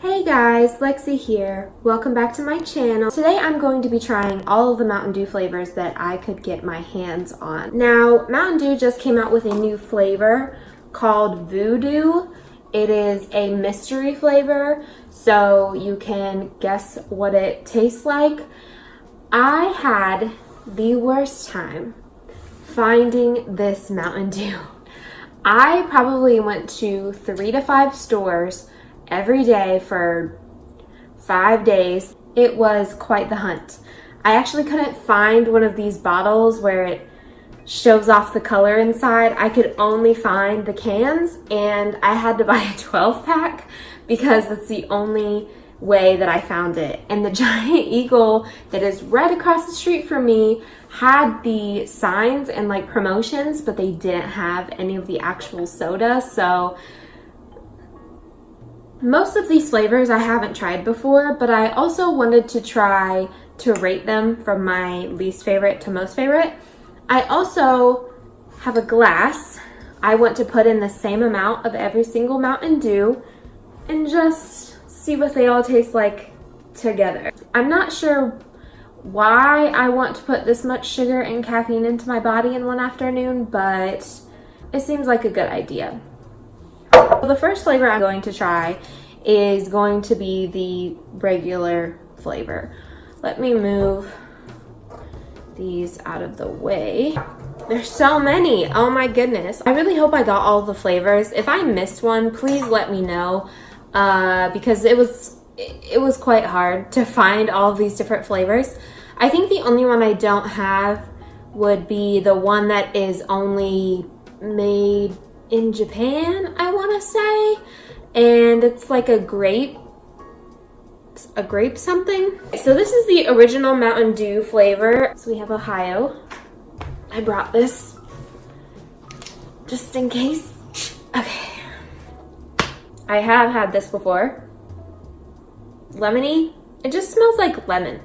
Hey guys, Lexi here. Welcome back to my channel. Today I'm going to be trying all of the Mountain Dew flavors that I could get my hands on. Now, Mountain Dew just came out with a new flavor called VooDew. It is a mystery flavor, so you can guess what it tastes like. I had the worst time finding this Mountain Dew. I probably went to 3 to 5 stores every day for 5 days. It was quite the hunt. I actually couldn't find one of these bottles where it shows off the color inside. I could only find the cans, and I had to buy a 12-pack because that's the only way that I found it. And the Giant Eagle that is right across the street from me had the signs and like promotions, but they didn't have any of the actual soda. So most of these flavors I haven't tried before, but I also wanted to try to rate them from my least favorite to most favorite. I also have a glass. I want to put in the same amount of every single Mountain Dew and just see what they all taste like together. I'm not sure why I want to put this much sugar and caffeine into my body in one afternoon, but it seems like a good idea. The first flavor I'm going to try is going to be the regular flavor. Let me move these out of the way. There's so many. Oh my goodness. I really hope I got all the flavors. If I missed one, please let me know, because it was quite hard to find all of these different flavors. I think the only one I don't have would be the one that is only made in Japan, I want to say, and it's like a grape something. So this is the original Mountain Dew flavor. So we have Ohio. I brought this just in case. Okay, I have had this before. Lemony. It just smells like lemon,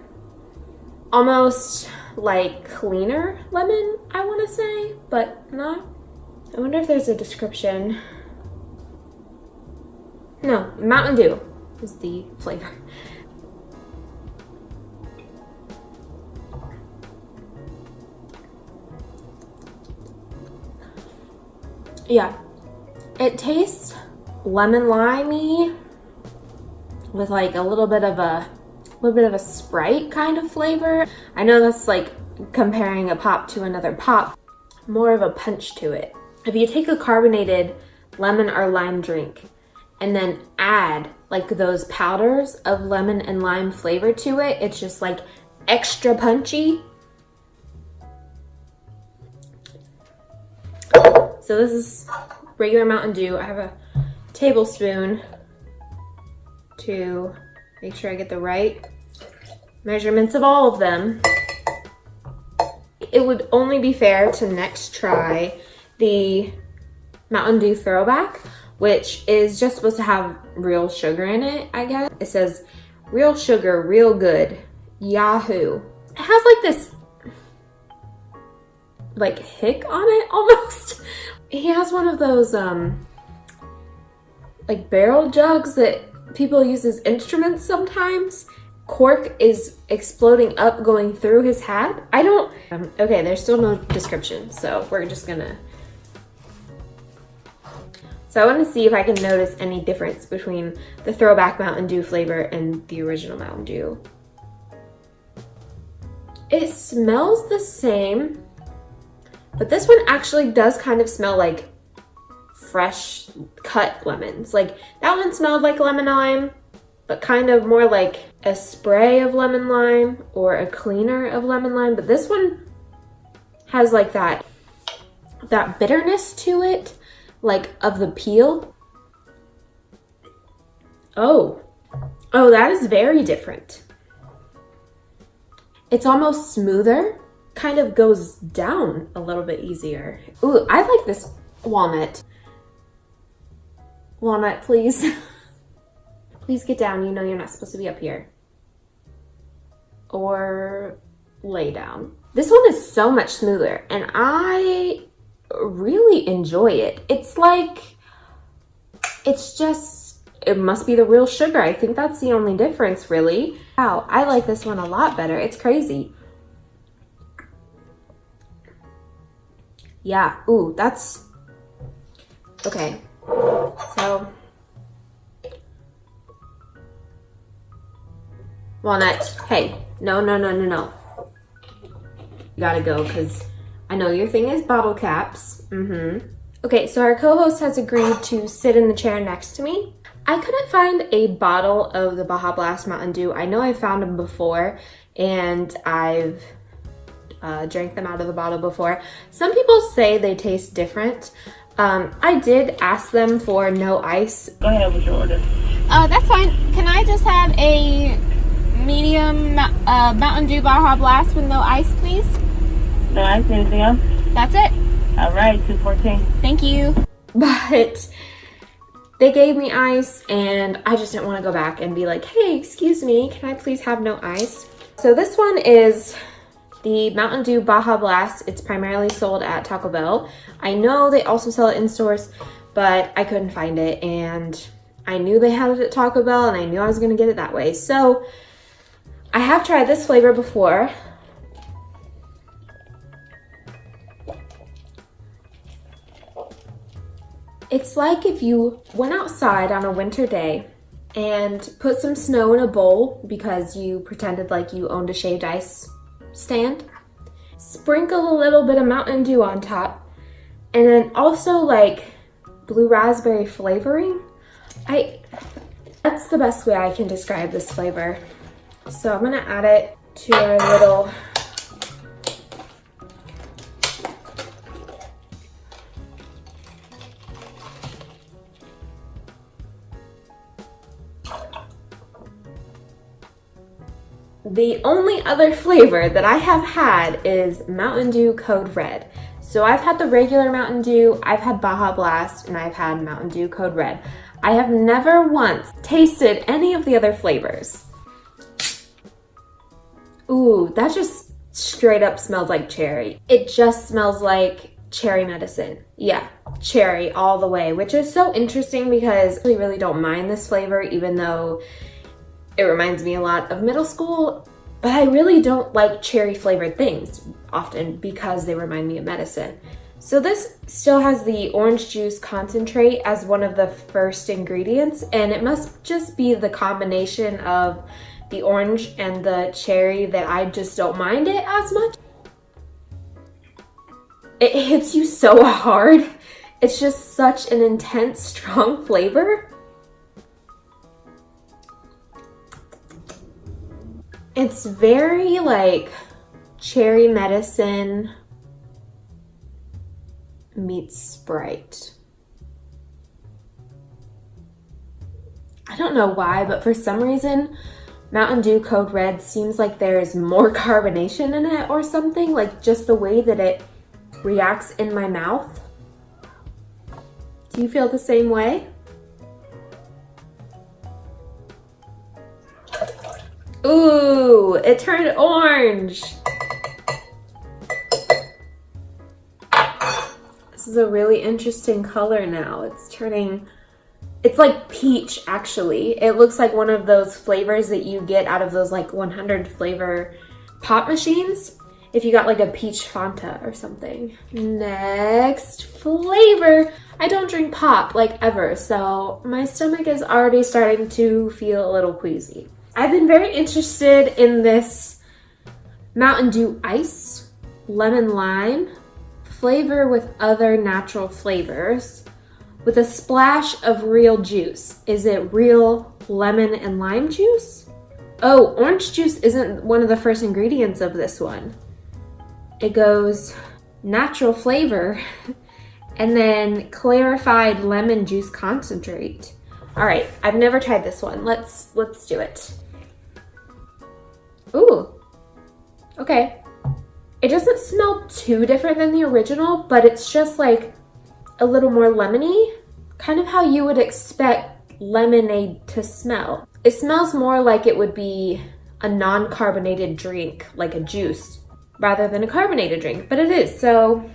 almost like cleaner lemon, I want to say, but not. I wonder if there's a description. No, Mountain Dew is the flavor. Yeah, it tastes lemon limey with like a little bit of a Sprite kind of flavor. I know that's like comparing a pop to another pop. More of a punch to it. If you take a carbonated lemon or lime drink and then add like those powders of lemon and lime flavor to it, it's just like extra punchy. So this is regular Mountain Dew. I have a tablespoon to make sure I get the right measurements of all of them. It would only be fair to next try the Mountain Dew Throwback, which is just supposed to have real sugar in it, I guess. It says, real sugar, real good, Yahoo. It has like this, like hick on it almost. He has one of those, like barrel jugs that people use as instruments sometimes. Cork is exploding up going through his hat. I don't, okay, there's still no description, so we're just gonna. So I want to see if I can notice any difference between the Throwback Mountain Dew flavor and the original Mountain Dew. It smells the same, but this one actually does kind of smell like fresh cut lemons. Like that one smelled like lemon lime, but kind of more like a spray of lemon lime or a cleaner of lemon lime. But this one has like that bitterness to it, like of the peel. Oh, that is very different. It's almost smoother, kind of goes down a little bit easier. Ooh, I like this walnut. Walnut, please. Please get down. You know you're not supposed to be up here. Or lay down. This one is so much smoother, and I really enjoy it. It's like, it's just it must be the real sugar. I think that's the only difference, really. Wow, I like this one a lot better. It's crazy. Yeah, ooh, that's, okay. So, walnut, hey, no. You gotta go, because I know your thing is bottle caps. Okay, so our co-host has agreed to sit in the chair next to me. I couldn't find a bottle of the Baja Blast Mountain Dew. I know I found them before, and I've drank them out of the bottle before. Some people say they taste different. I did ask them for no ice. Go ahead with your order. That's fine. Can I just have a medium Mountain Dew Baja Blast with no ice, please? No ice, anything else? That's it. All right, 214. Thank you. But they gave me ice, and I just didn't want to go back and be like, hey, excuse me, can I please have no ice? So this one is the Mountain Dew Baja Blast. It's primarily sold at Taco Bell. I know they also sell it in stores, but I couldn't find it, and I knew they had it at Taco Bell, and I knew I was gonna get it that way. So I have tried this flavor before. It's like if you went outside on a winter day and put some snow in a bowl because you pretended like you owned a shaved ice stand, sprinkle a little bit of Mountain Dew on top, and then also like blue raspberry flavoring. That's the best way I can describe this flavor. So I'm gonna add it to our little The only other flavor that I have had is Mountain Dew Code Red. So I've had the regular Mountain Dew, I've had Baja Blast, and I've had Mountain Dew Code Red. I have never once tasted any of the other flavors. Ooh, that just straight up smells like cherry. It just smells like cherry medicine. Yeah, cherry all the way, which is so interesting because I really don't mind this flavor, even though it reminds me a lot of middle school, but I really don't like cherry flavored things often because they remind me of medicine. So this still has the orange juice concentrate as one of the first ingredients, and it must just be the combination of the orange and the cherry that I just don't mind it as much. It hits you so hard. It's just such an intense, strong flavor. It's very like cherry medicine meets Sprite. I don't know why, but for some reason, Mountain Dew Code Red seems like there's more carbonation in it or something, like just the way that it reacts in my mouth. Do you feel the same way? Ooh, it turned orange. This is a really interesting color now. It's like peach actually. It looks like one of those flavors that you get out of those like 100 flavor pop machines. If you got like a peach Fanta or something. Next flavor. I don't drink pop like ever, so my stomach is already starting to feel a little queasy. I've been very interested in this Mountain Dew Ice Lemon Lime flavor with other natural flavors with a splash of real juice. Is it real lemon and lime juice? Oh, orange juice isn't one of the first ingredients of this one. It goes natural flavor and then clarified lemon juice concentrate. All right, I've never tried this one. Let's do it. Ooh, okay. It doesn't smell too different than the original, but it's just like a little more lemony, kind of how you would expect lemonade to smell. It smells more like it would be a non-carbonated drink, like a juice, rather than a carbonated drink, but it is, so.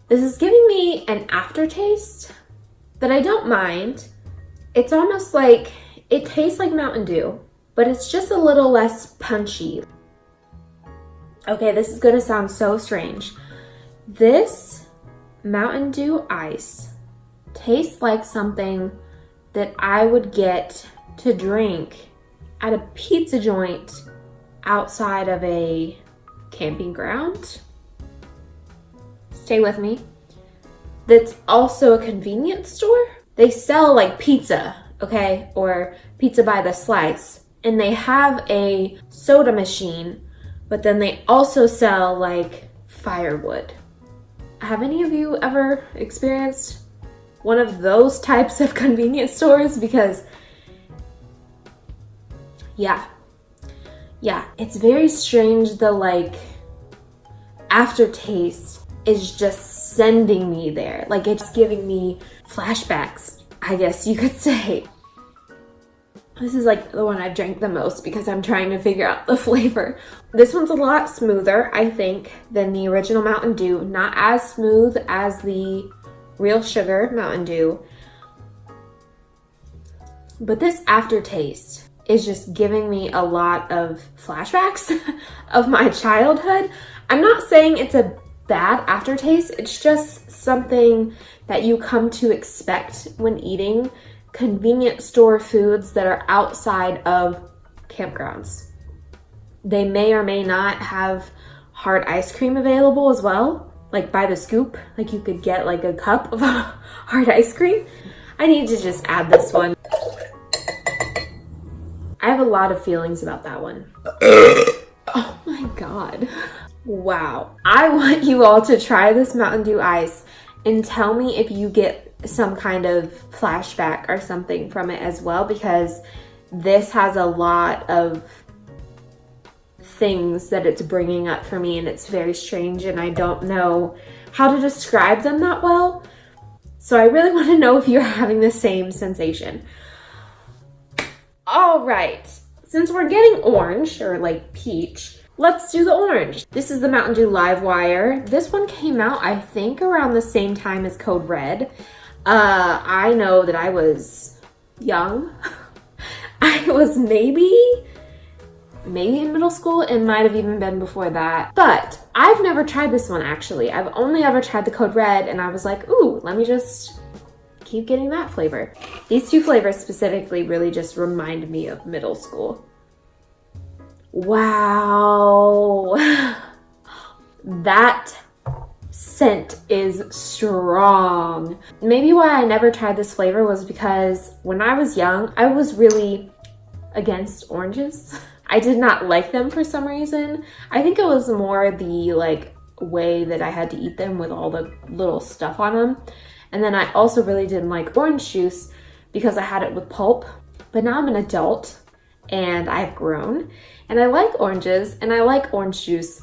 This is giving me an aftertaste that I don't mind. It's almost like, it tastes like Mountain Dew, but it's just a little less punchy. Okay, this is gonna sound so strange. This Mountain Dew ice tastes like something that I would get to drink at a pizza joint outside of a camping ground. Stay with me. That's also a convenience store. They sell like pizza, okay, or pizza by the slice, and they have a soda machine, but then they also sell like firewood. Have any of you ever experienced one of those types of convenience stores? Because yeah, it's very strange. The like aftertaste is just sending me there. Like, it's giving me flashbacks, I guess you could say. This is like the one I've drank the most because I'm trying to figure out the flavor. This one's a lot smoother, I think, than the original Mountain Dew. Not as smooth as the real sugar Mountain Dew. But this aftertaste is just giving me a lot of flashbacks of my childhood. I'm not saying it's a bad aftertaste, it's just something that you come to expect when eating convenience store foods that are outside of campgrounds. They may or may not have hard ice cream available as well, like by the scoop. Like, you could get like a cup of hard ice cream. I need to just add this one. I have a lot of feelings about that one. Oh my God. Wow. I want you all to try this Mountain Dew ice and tell me if you get some kind of flashback or something from it as well, because this has a lot of things that it's bringing up for me, and it's very strange, and I don't know how to describe them that well. So I really want to know if you're having the same sensation. All right, since we're getting orange or like peach, let's do the orange. This is the Mountain Dew Livewire. This one came out, I think, around the same time as Code Red. I know that I was young. I was maybe in middle school. It might have even been before that. But I've never tried this one, actually. I've only ever tried the Code Red, and I was like, ooh, let me just keep getting that flavor. These two flavors specifically really just remind me of middle school. Wow. That scent is strong. Maybe why I never tried this flavor was because when I was young, I was really against oranges. I did not like them for some reason. I think it was more the like way that I had to eat them with all the little stuff on them. And then I also really didn't like orange juice because I had it with pulp. But now I'm an adult and I've grown and I like oranges and I like orange juice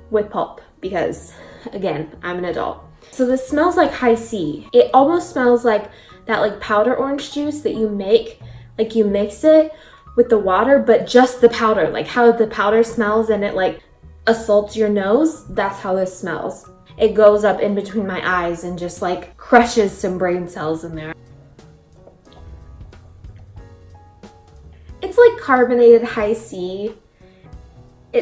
with pulp because, again, I'm an adult. So this smells like high C. It almost smells like that like powder orange juice that you make, like you mix it with the water, but just the powder, like how the powder smells and it like assaults your nose. That's how this smells. It goes up in between my eyes and just like crushes some brain cells in there. It's like carbonated high C. I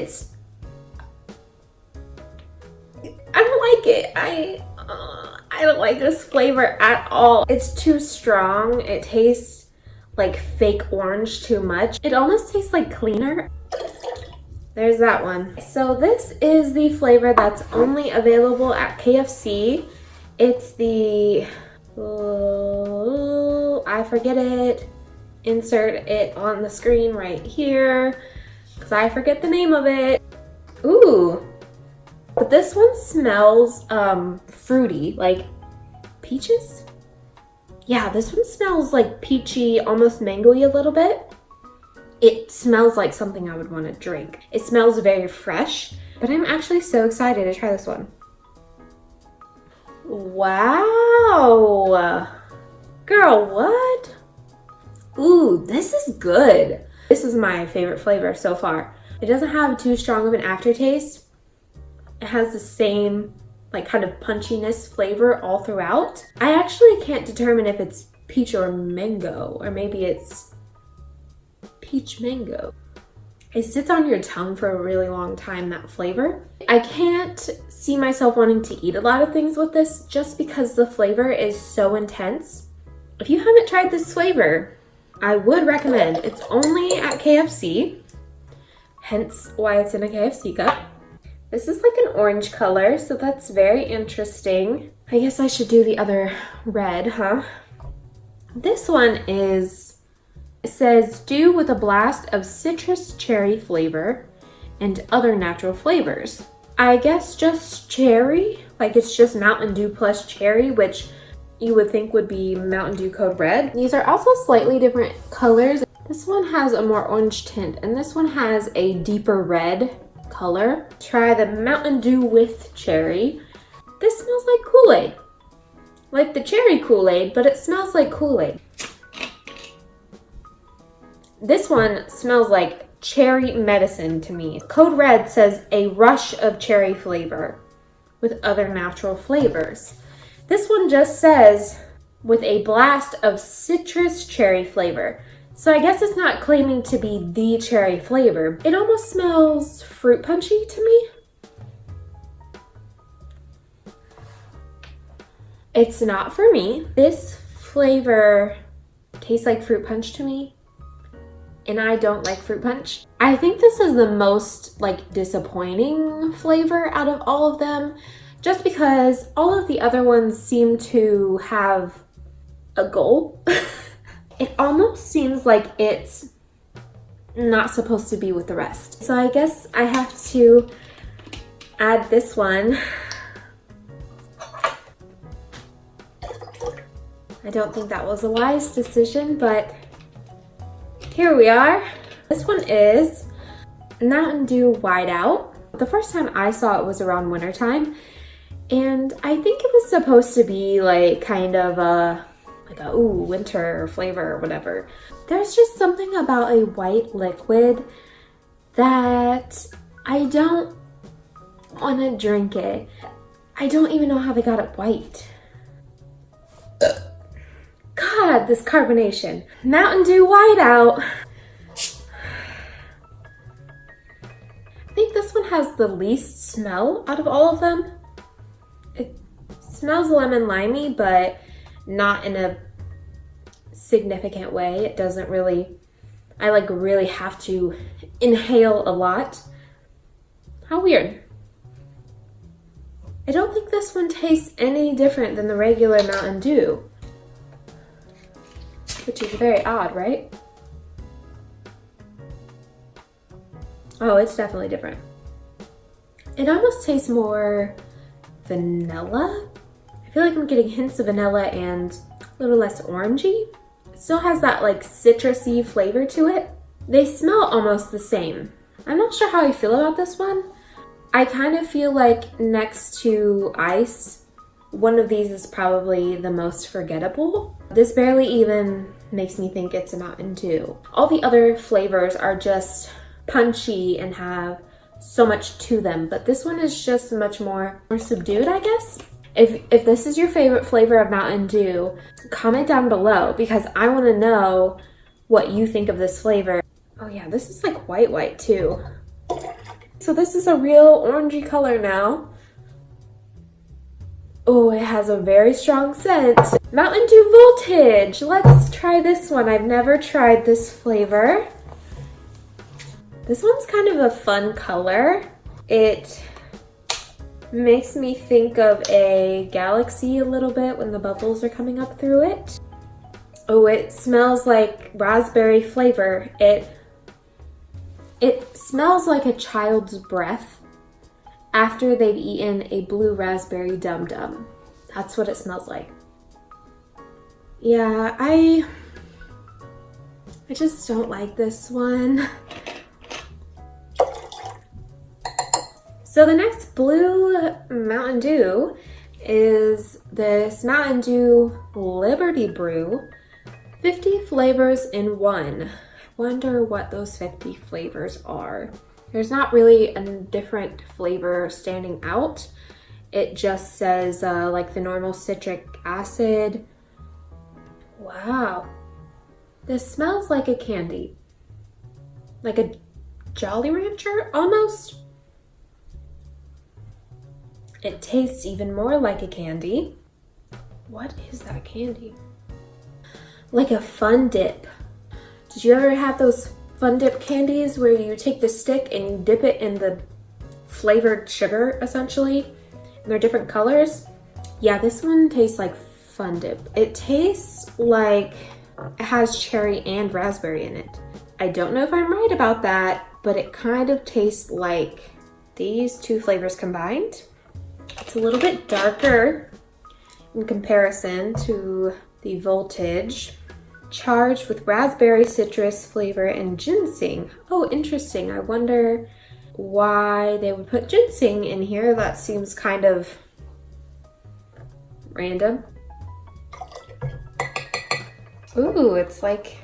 don't like it. I don't like this flavor at all. It's too strong. It tastes like fake orange too much. It almost tastes like cleaner. There's that one. So this is the flavor that's only available at KFC. It's the, I forget it. Insert it on the screen right here because I forget the name of it. Ooh, but this one smells fruity, like peaches? Yeah, this one smells like peachy, almost mangoey a little bit. It smells like something I would want to drink. It smells very fresh, but I'm actually so excited to try this one. Wow. Girl, what? Ooh, this is good. This is my favorite flavor so far. It doesn't have too strong of an aftertaste. It has the same like kind of punchiness flavor all throughout. I actually can't determine if it's peach or mango, or maybe it's peach mango. It sits on your tongue for a really long time, that flavor. I can't see myself wanting to eat a lot of things with this just because the flavor is so intense. If you haven't tried this flavor, I would recommend. It's only at KFC, hence why it's in a KFC cup. This is like an orange color, so that's very interesting. I guess I should do the other red, huh? This one is, it says, "Dew with a blast of citrus cherry flavor and other natural flavors." I guess just cherry, like it's just Mountain Dew plus cherry, which you would think would be Mountain Dew Code Red. These are also slightly different colors. This one has a more orange tint, and this one has a deeper red color. Try the Mountain Dew with cherry. This smells like Kool-Aid. Like the cherry Kool-Aid, but it smells like Kool-Aid. This one smells like cherry medicine to me. Code Red says a rush of cherry flavor with other natural flavors. This one just says with a blast of citrus cherry flavor. So I guess it's not claiming to be the cherry flavor. It almost smells fruit punchy to me. It's not for me. This flavor tastes like fruit punch to me, and I don't like fruit punch. I think this is the most like disappointing flavor out of all of them, just because all of the other ones seem to have a goal. It almost seems like it's not supposed to be with the rest. So I guess I have to add this one. I don't think that was a wise decision, but here we are. This one is Mountain Dew Whiteout. The first time I saw it was around wintertime, and I think it was supposed to be like kind of a winter flavor or whatever. There's just something about a white liquid that I don't want to drink it. I don't even know how they got it white. God, this carbonation. Mountain Dew Whiteout. I think this one has the least smell out of all of them. It smells lemon limey, but not in a significant way. It doesn't really, I like really have to inhale a lot. How weird. I don't think this one tastes any different than the regular Mountain Dew, which is very odd, right? Oh, it's definitely different. It almost tastes more vanilla. I feel like I'm getting hints of vanilla and a little less orangey. It still has that like citrusy flavor to it. They smell almost the same. I'm not sure how I feel about this one. I kind of feel like next to ice, one of these is probably the most forgettable. This barely even makes me think it's a Mountain Dew. All the other flavors are just punchy and have so much to them, but this one is just much more subdued, I guess. If this is your favorite flavor of Mountain Dew, comment down below because I want to know what you think of this flavor. Oh yeah, this is like white too. So this is a real orangey color now. Oh, it has a very strong scent. Mountain Dew Voltage. Let's try this one. I've never tried this flavor. This one's kind of a fun color. It makes me think of a galaxy a little bit when the bubbles are coming up through it. Oh, it smells like raspberry flavor. It smells like a child's breath after they've eaten a blue raspberry Dum Dum. That's what it smells like. Yeah, I just don't like this one. So the next blue Mountain Dew is this Mountain Dew Liberty Brew, 50 flavors in one. Wonder what those 50 flavors are. There's not really a different flavor standing out. it just says like the normal citric acid. Wow. This smells like a candy. Like a Jolly Rancher, almost. It tastes even more like a candy. What is that candy? Like a Fun Dip. Did you ever have those Fun Dip candies where you take the stick and you dip it in the flavored sugar, essentially? And they're different colors? Yeah, this one tastes like Fun Dip. It tastes like it has cherry and raspberry in it. I don't know if I'm right about that, but it kind of tastes like these two flavors combined. It's a little bit darker in comparison to the Voltage. Charged with raspberry, citrus flavor, and ginseng. Oh, interesting. I wonder why they would put ginseng in here. That seems kind of random. Ooh, it's like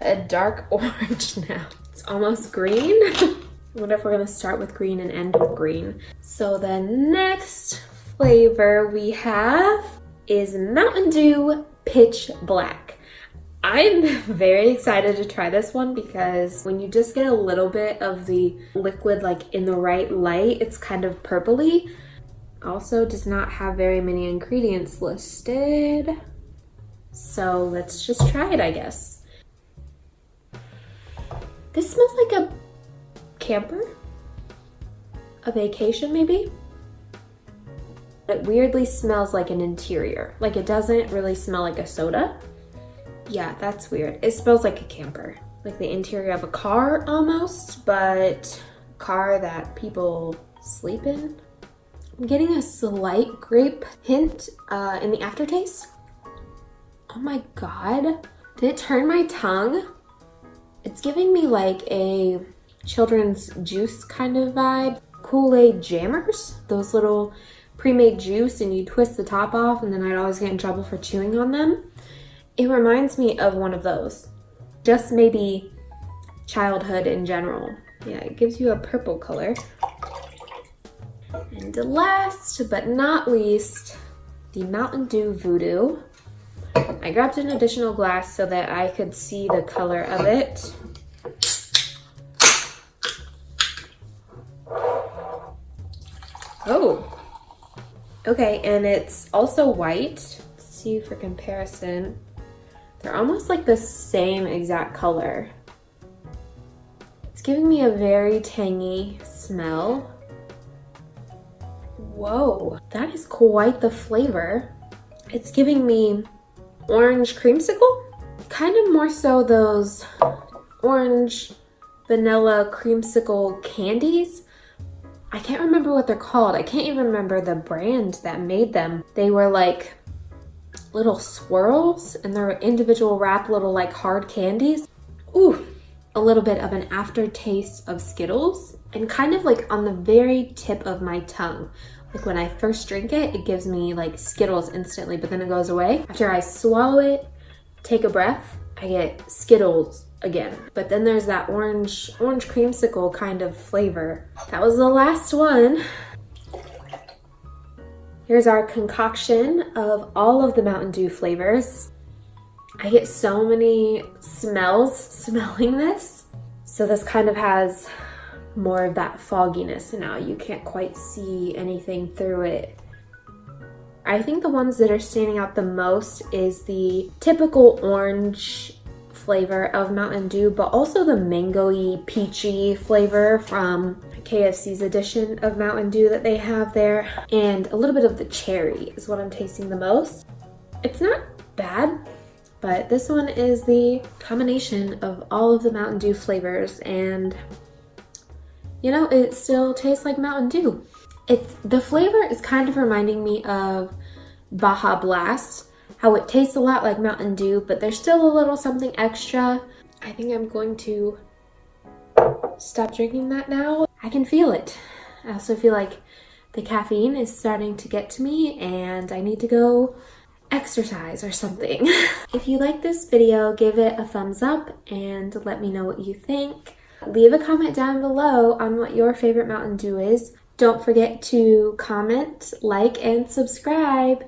a dark orange now. It's almost green. I wonder if we're gonna start with green and end with green. So the next flavor we have is Mountain Dew Pitch Black. I'm very excited to try this one because when you just get a little bit of the liquid like in the right light, it's kind of purpley. Also does not have very many ingredients listed. So let's just try it, I guess. This smells like a camper? A vacation maybe? It weirdly smells like an interior. Like it doesn't really smell like a soda. Yeah, that's weird. It smells like a camper. Like the interior of a car almost, but a car that people sleep in. I'm getting a slight grape hint in the aftertaste. Oh my God. Did it turn my tongue? It's giving me like a children's juice kind of vibe. Kool-Aid jammers, those little pre-made juice, and you twist the top off, and then I'd always get in trouble for chewing on them. It reminds me of one of those. Just maybe childhood in general. Yeah, it gives you a purple color. And last but not least, the Mountain Dew VooDew. I grabbed an additional glass so that I could see the color of it. Oh, okay, and it's also white. Let's see for comparison. They're almost like the same exact color. It's giving me a very tangy smell. Whoa, that is quite the flavor. It's giving me orange creamsicle. Kind of more so those orange vanilla creamsicle candies. I can't remember what they're called. I can't even remember the brand that made them. They were like little swirls and they're individual wrapped little like hard candies. Ooh, a little bit of an aftertaste of Skittles and kind of like on the very tip of my tongue. Like when I first drink it, it gives me like Skittles instantly, but then it goes away. After I swallow it, take a breath, I get Skittles again. But then there's that orange creamsicle kind of flavor. That was the last one. Here's our concoction of all of the Mountain Dew flavors. I get so many smells smelling this. So this kind of has more of that fogginess now. You can't quite see anything through it. I think the ones that are standing out the most is the typical orange flavor of Mountain Dew, but also the mango-y, peachy flavor from KFC's edition of Mountain Dew that they have there. And a little bit of the cherry is what I'm tasting the most. It's not bad, but this one is the combination of all of the Mountain Dew flavors, and you know, it still tastes like Mountain Dew. The flavor is kind of reminding me of Baja Blast, how it tastes a lot like Mountain Dew, but there's still a little something extra. I think I'm going to stop drinking that now. I can feel it. I also feel like the caffeine is starting to get to me and I need to go exercise or something. If you like this video, give it a thumbs up and let me know what you think. Leave a comment down below on what your favorite Mountain Dew is. Don't forget to comment, like, and subscribe.